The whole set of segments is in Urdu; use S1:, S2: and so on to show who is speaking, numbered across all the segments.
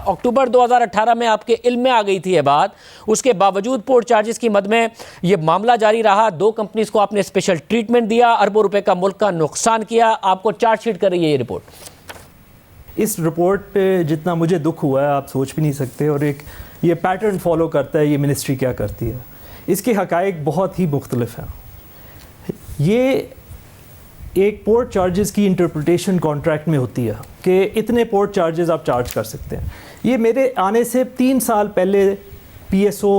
S1: اکتوبر 2018 میں آپ کے علم میں آ گئی تھی یہ بات، اس کے باوجود پورٹ چارجز کی مد میں یہ معاملہ جاری رہا، 2 کمپنیز کو آپ نے اسپیشل ٹریٹمنٹ دیا، اربوں روپے کا ملک کا نقصان کیا، آپ کو چارج شیٹ کر رہی ہے یہ رپورٹ۔
S2: اس رپورٹ پہ جتنا مجھے دکھ ہوا ہے آپ سوچ بھی نہیں سکتے، اور ایک یہ پیٹرن فالو کرتا ہے یہ منسٹری کیا کرتی ہے۔ اس کے حقائق بہت ہی مختلف ہیں۔ یہ ایک پورٹ چارجز کی انٹرپریٹیشن کانٹریکٹ میں ہوتی ہے کہ اتنے پورٹ چارجز آپ چارج کر سکتے ہیں۔ یہ میرے آنے سے 3 سال پہلے پی ایس او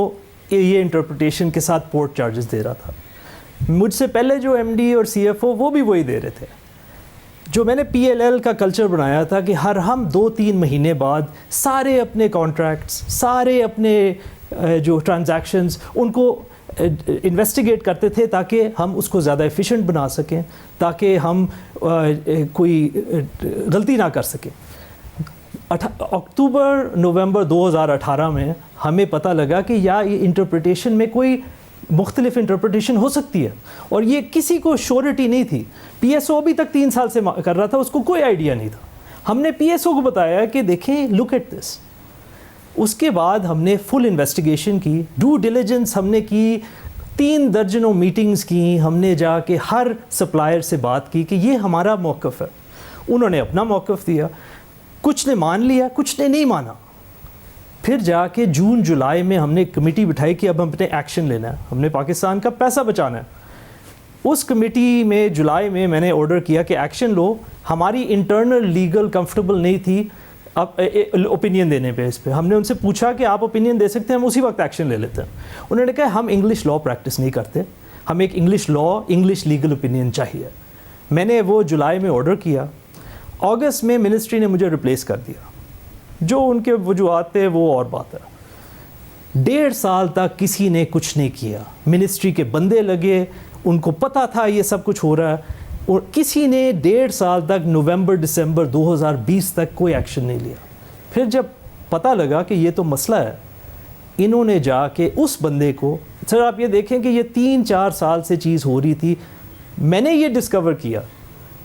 S2: یہ انٹرپریٹیشن کے ساتھ پورٹ چارجز دے رہا تھا۔ مجھ سے پہلے جو ایم ڈی اور سی ایف او وہ بھی وہی دے رہے تھے۔ جو میں نے پی ایل ایل کا کلچر بنایا تھا کہ ہم 2-3 مہینے بعد سارے اپنے کانٹریکٹس، سارے اپنے جو ٹرانزیکشنز ان کو انویسٹیگیٹ کرتے تھے تاکہ ہم اس کو زیادہ ایفیشینٹ بنا سکیں، تاکہ ہم کوئی غلطی نہ کر سکیں۔ اکتوبر نومبر 2018 میں ہمیں پتہ لگا کہ یہ انٹرپریٹیشن میں کوئی مختلف انٹرپریٹیشن ہو سکتی ہے، اور یہ کسی کو شیورٹی نہیں تھی۔ پی ایس او ابھی تک 3 سال سے کر رہا تھا، اس کو کوئی آئیڈیا نہیں تھا۔ ہم نے پی ایس او کو بتایا کہ دیکھیں لک ایٹ دس۔ اس کے بعد ہم نے فل انویسٹیگیشن کی، ڈو ڈیلیجنس ہم نے کی، 3 درجنوں میٹنگز کی، ہم نے جا کے ہر سپلائر سے بات کی کہ یہ ہمارا موقف ہے۔ انہوں نے اپنا موقف دیا، کچھ نے مان لیا، کچھ نے نہیں مانا۔ پھر جا کے جون جولائی میں ہم نے ایک کمیٹی بٹھائی کہ اب ہم اپنے ایکشن لینا ہے، ہم نے پاکستان کا پیسہ بچانا ہے۔ اس کمیٹی میں جولائی میں نے آرڈر کیا کہ ایکشن لو۔ ہماری انٹرنل لیگل کمفرٹیبل نہیں تھی اوپینین دینے پہ اس پہ۔ ہم نے ان سے پوچھا کہ آپ اوپینین دے سکتے ہیں، ہم اسی وقت ایکشن لے لیتے ہیں۔ انہوں نے کہا ہم انگلش لا پریکٹس نہیں کرتے، ہم ایک انگلش لیگل اوپینین چاہیے۔ میں نے وہ جولائی میں آرڈر کیا۔ اگست میں منسٹری نے مجھے ریپلیس کر دیا۔ جو ان کے وجوہات تھے وہ اور بات ہے۔ 1.5 سال تک کسی نے کچھ نہیں کیا۔ منسٹری کے بندے لگے، ان کو پتہ تھا یہ سب کچھ ہو رہا ہے، اور کسی نے 1.5 سال تک نومبر دسمبر 2020 تک کوئی ایکشن نہیں لیا۔ پھر جب پتہ لگا کہ یہ تو مسئلہ ہے، انہوں نے جا کے اس بندے کو، سر آپ یہ دیکھیں کہ یہ 3-4 سال سے چیز ہو رہی تھی، میں نے یہ ڈسکور کیا،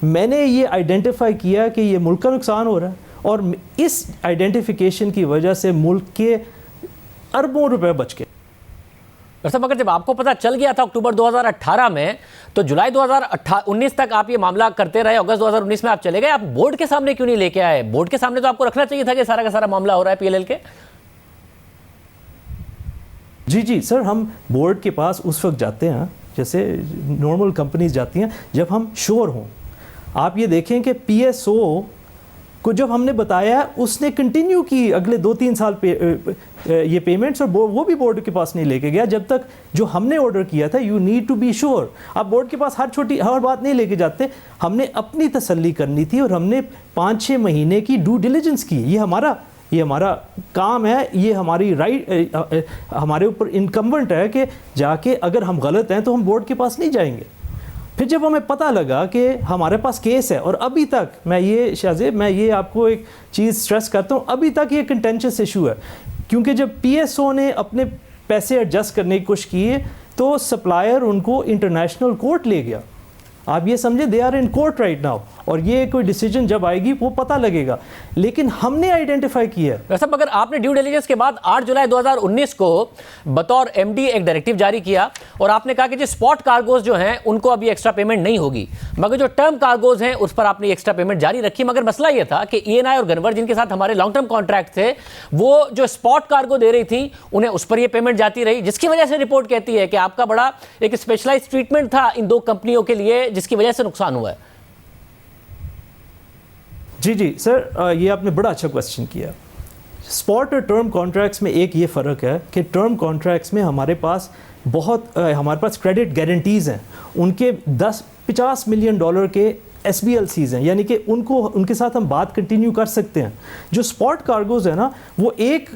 S2: میں نے یہ آئیڈینٹیفائی کیا کہ یہ ملک کا نقصان ہو رہا ہے، اور اس آئیڈینٹیفیکیشن کی وجہ سے ملک کے اربوں روپے بچ گئے۔
S1: مگر جب آپ کو پتہ چل گیا تھا اکتوبر 2018 میں، تو جولائی 2019 تک آپ یہ معاملہ کرتے رہے، اگست 2019 میں آپ چلے گئے، آپ بورڈ کے سامنے کیوں نہیں لے کے آئے؟ بورڈ کے سامنے تو آپ کو رکھنا چاہیے تھا کہ سارا کا سارا معاملہ ہو رہا ہے پی ایل ایل کے۔
S2: جی سر، ہم بورڈ کے پاس اس وقت جاتے ہیں جیسے نارمل کمپنیز جاتی ہیں جب ہم شور ہوں۔ آپ یہ دیکھیں کہ پی ایس او کو جب ہم نے بتایا، اس نے کنٹینیو کی اگلے 2-3 سال یہ پیمنٹس، اور وہ بھی بورڈ کے پاس نہیں لے کے گیا جب تک جو ہم نے آرڈر کیا تھا۔ You need to be sure. آپ بورڈ کے پاس ہر بات نہیں لے کے جاتے۔ ہم نے اپنی تسلی کرنی تھی، اور ہم نے 5-6 مہینے کی ڈو ڈیلیجنس کی۔ یہ ہمارا کام ہے، یہ ہماری رائٹ، ہمارے اوپر انکمبنٹ ہے کہ جا کے اگر ہم غلط ہیں تو ہم بورڈ کے پاس نہیں جائیں گے۔ پھر جب ہمیں پتہ لگا کہ ہمارے پاس کیس ہے، اور ابھی تک میں یہ آپ کو ایک چیز سٹریس کرتا ہوں، ابھی تک یہ کنٹینشس ایشو ہے، کیونکہ جب پی ایس او نے اپنے پیسے ایڈجسٹ کرنے کی کوشش کی تو سپلائر ان کو انٹرنیشنل کورٹ لے گیا۔ آپ یہ سمجھیں they are in court right now, اور یہ کوئی ڈیسیجن جب آئے گی وہ پتہ لگے گا، لیکن ہم نے آئیڈینٹیفائی کیا ہے۔
S1: صاحب اگر آپ نے ڈیو ڈیلیجنس کے بعد 8 جولائی 2019 کو بطور ایم ڈی ایک ڈائریکٹیو جاری کیا، اور آپ نے کہا کہ جو اسپاٹ کارگوز جو ہیں ان کو ابھی ایکسٹرا پیمنٹ نہیں ہوگی، مگر جو ٹرم کارگوز ہیں اس پر آپ نے ایکسٹرا پیمنٹ جاری رکھی، مگر مسئلہ یہ تھا کہ ای این آئی اور گنور جن کے ساتھ ہمارے لانگ ٹرم کانٹریکٹ تھے، وہ جو اسپاٹ کارگو دے رہی تھیں انہیں اس پر یہ پیمنٹ جاتی رہی، جس کی وجہ سے رپورٹ کہتی ہے کہ آپ کا بڑا ایک اسپیشلائز ٹریٹمنٹ تھا ان 2 کمپنیوں کے لیے، جس کی وجہ سے نقصان ہوا ہے۔
S2: جی سر، یہ آپ نے بڑا اچھا کوسچن کیا۔ اسپاٹ اور ٹرم کانٹریکٹس میں ایک یہ فرق ہے کہ ٹرم کانٹریکٹس میں ہمارے پاس کریڈٹ گارنٹیز ہیں، ان کے 50 ملین ڈالر کے ایس بی ایل سیز ہیں، یعنی کہ ان کے ساتھ ہم بات کنٹینیو کر سکتے ہیں۔ جو اسپاٹ کارگوز ہیں نا، وہ ایک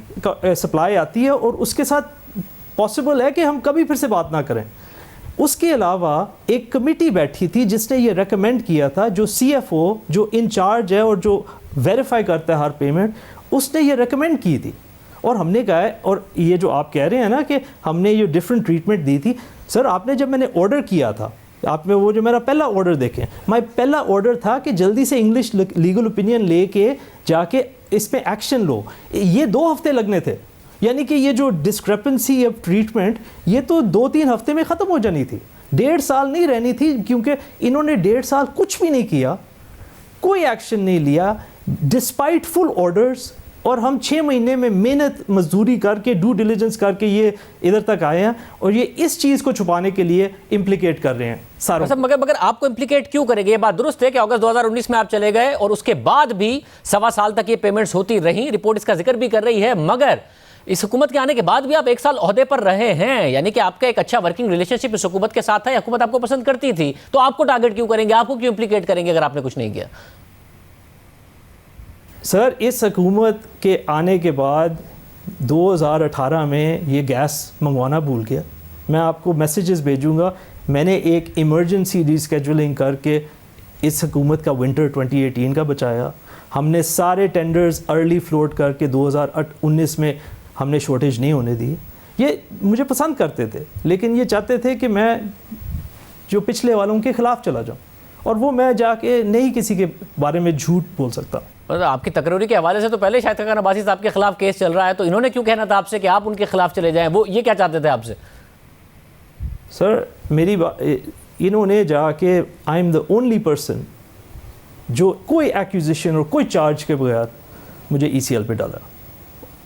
S2: سپلائی آتی ہے اور اس کے ساتھ پاسبل ہے کہ ہم کبھی پھر سے بات نہ کریں۔ اس کے علاوہ ایک کمیٹی بیٹھی تھی جس نے یہ ریکمینڈ کیا تھا، جو سی ایف او جو انچارج ہے اور جو ویریفائی کرتا ہے ہر پیمنٹ، اس نے یہ ریکمینڈ کی تھی، اور ہم نے کہا ہے، اور یہ جو آپ کہہ رہے ہیں نا کہ ہم نے یہ ڈفرینٹ ٹریٹمنٹ دی تھی، سر آپ نے جب میں نے آرڈر کیا تھا، آپ نے وہ جو میرا پہلا آرڈر دیکھیں، پہلا آرڈر تھا کہ جلدی سے انگلش لیگل اوپینین لے کے جا کے اس پہ ایکشن لو. یہ 2 ہفتے لگنے تھے, یعنی کہ یہ جو ڈسکرپنسی آف ٹریٹمنٹ یہ تو 2-3 ہفتے میں ختم ہو جانی تھی, 1.5 سال نہیں رہنی تھی, کیونکہ انہوں نے 1.5 سال کچھ بھی نہیں کیا, کوئی ایکشن نہیں لیا ڈسپائٹ فل آرڈرز. اور ہم 6 مہینے میں محنت مزدوری کر کے ڈو ڈیلیجنس کر کے یہ ادھر تک آئے ہیں, اور یہ اس چیز کو چھپانے کے لیے امپلیکیٹ کر رہے ہیں ساروں.
S1: مگر آپ کو امپلیکیٹ کیوں کریں گے؟ یہ بات درست ہے کہ اگست 2019 میں آپ چلے گئے اور اس کے بعد بھی 1.25 سال تک یہ پیمنٹس ہوتی رہیں, رپورٹ اس کا ذکر بھی کر رہی ہے, مگر اس حکومت کے آنے کے بعد بھی آپ 1 سال عہدے پر رہے ہیں, یعنی کہ آپ کا ایک اچھا ورکنگ ریلیشن شپ اس حکومت کے ساتھ ہے, حکومت آپ کو پسند کرتی تھی, تو آپ کو ٹارگٹ کیوں کریں گے, آپ کو کیوں امپلیکیٹ کریں گے اگر آپ نے کچھ نہیں کیا؟
S2: سر اس حکومت کے آنے کے بعد 2018 میں یہ گیس منگوانا بھول گیا. میں آپ کو میسیجز بھیجوں گا, میں نے ایک ایمرجنسی ریسکیجولنگ کر کے اس حکومت کا ونٹر 2018 کا بچایا. ہم نے سارے ٹینڈرز ارلی فلوٹ کر کے 2019 میں ہم نے شارٹیج نہیں ہونے دی. یہ مجھے پسند کرتے تھے, لیکن یہ چاہتے تھے کہ میں جو پچھلے والوں کے خلاف چلا جاؤں, اور وہ میں جا کے نہیں کسی کے بارے میں جھوٹ بول سکتا.
S1: آپ کی تقرری کے حوالے سے تو پہلے شاہد خاقان عباسی صاحب کے خلاف کیس چل رہا ہے, تو انہوں نے کیوں کہنا تھا آپ سے کہ آپ ان کے خلاف چلے جائیں؟ وہ یہ کیا چاہتے تھے آپ سے؟
S2: سر انہوں نے جا کے I am the only person جو کوئی ایکوزیشن اور کوئی چارج کے بغیر مجھے ECL پہ ڈالا.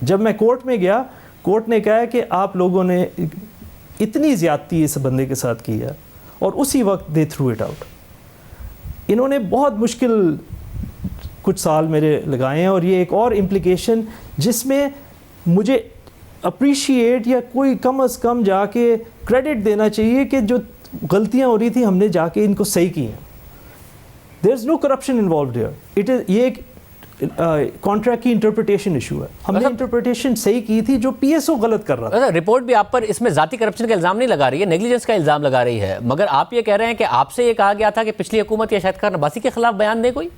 S2: جب میں کورٹ میں گیا, کورٹ نے کہا کہ آپ لوگوں نے اتنی زیادتی اس بندے کے ساتھ کی ہے, اور اسی وقت دے تھرو اٹ آؤٹ. انہوں نے بہت مشکل کچھ سال میرے لگائے ہیں, اور یہ ایک اور امپلیکیشن جس میں مجھے اپریشیٹ یا کوئی کم از کم جا کے کریڈٹ دینا چاہیے کہ جو غلطیاں ہو رہی تھیں ہم نے جا کے ان کو صحیح کی ہیں. There is no corruption involved here. It is یہ ایک کانٹریکٹ کی انٹرپریٹیشن ایشو ہے. ہم نے انٹرپریٹیشن صحیح کی تھی, جو PSO غلط کر رہا تھا.
S1: رپورٹ بھی آپ پر اس میں ذاتی کرپشن کا الزام نہیں لگا رہی ہے, نیگلیجنس کا الزام لگا رہی ہے, مگر آپ یہ کہہ رہے ہیں کہ آپ سے یہ کہا گیا تھا کہ پچھلی حکومت یا شاہد خاقان عباسی کے خلاف بیان دے کوئی؟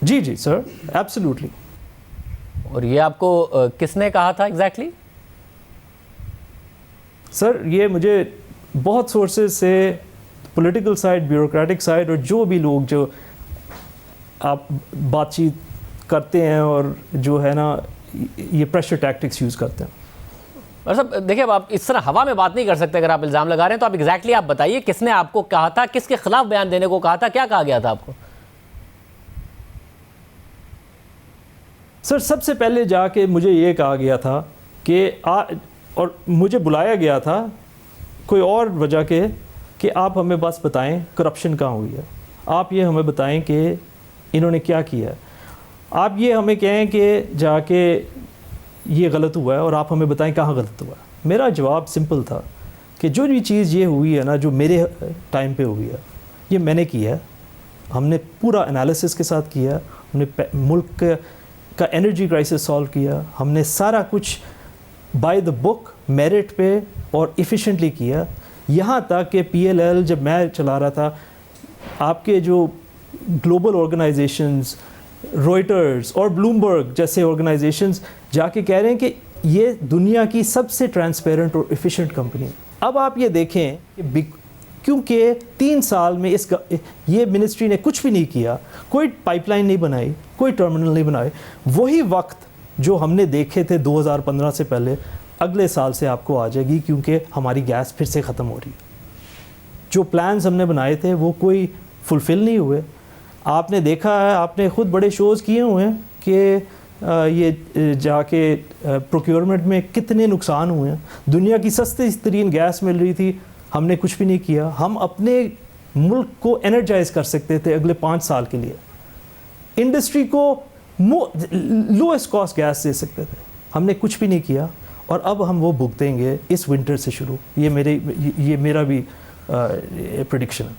S2: جی سر, ایبسلیوٹلی.
S1: اور یہ آپ کو کس نے کہا تھا ایگزیکٹلی؟
S2: سر یہ مجھے بہت سورسز سے, پولیٹیکل سائڈ, بیوروکریٹک سائڈ, اور جو بھی لوگ جو آپ بات چیت کرتے ہیں اور جو ہے نا یہ پریشر ٹیکٹکس یوز کرتے ہیں.
S1: صاحب دیکھیں, اب آپ اس طرح ہوا میں بات نہیں کر سکتے. اگر آپ الزام لگا رہے ہیں تو آپ ایگزیکٹلی آپ بتائیے کس نے آپ کو کہا تھا, کس کے خلاف بیان دینے کو کہا تھا, کیا کہا گیا تھا آپ کو؟
S2: سر سب سے پہلے جا کے مجھے یہ کہا گیا تھا کہ اور مجھے بلایا گیا تھا کوئی اور وجہ کے کہ آپ ہمیں بس بتائیں کرپشن کہاں ہوئی ہے, آپ یہ ہمیں بتائیں کہ انہوں نے کیا کیا ہے, آپ یہ ہمیں کہیں کہ جا کے یہ غلط ہوا ہے, اور آپ ہمیں بتائیں کہاں غلط ہوا ہے. میرا جواب سمپل تھا کہ جو بھی چیز یہ ہوئی ہے نا, جو میرے ٹائم پہ ہوئی ہے, یہ میں نے کی ہے. ہم نے پورا انالیسس کے ساتھ کیا, ہم نے ملک کا انرجی کرائسس سالو کیا, ہم نے سارا کچھ بائی دا بک میرٹ پہ اور ایفیشینٹلی کیا. یہاں تک کہ PLL جب میں چلا رہا تھا, آپ کے جو گلوبل آرگنائزیشنز, روئٹرز اور بلومبرگ جیسے آرگنائزیشنز جا کے کہہ رہے ہیں کہ یہ دنیا کی سب سے ٹرانسپیرنٹ اور ایفیشینٹ کمپنی. اب آپ یہ دیکھیں کہ کیونکہ 3 سال میں یہ منسٹری نے کچھ بھی نہیں کیا, کوئی پائپ لائن نہیں بنائی, کوئی ٹرمینل نہیں بنائے. وہی وقت جو ہم نے دیکھے تھے 2015 سے پہلے, اگلے سال سے آپ کو آ جائے گی, کیونکہ ہماری گیس پھر سے ختم ہو رہی ہے. جو پلانز ہم نے بنائے تھے وہ کوئی فلفل نہیں ہوئے. آپ نے دیکھا ہے, آپ نے خود بڑے شوز کیے ہوئے ہیں کہ یہ جا کے پروکیورمنٹ میں کتنے نقصان ہوئے ہیں. دنیا کی سستی ترین گیس مل رہی تھی, ہم نے کچھ بھی نہیں کیا. ہم اپنے ملک کو انرجائز کر سکتے تھے اگلے 5 سال کے لیے, انڈسٹری کو لوئسٹ کاسٹ گیس دے سکتے تھے, ہم نے کچھ بھی نہیں کیا. اور اب ہم وہ بھگتیں گے اس ونٹر سے شروع. یہ میرا بھی پریڈکشن ہے.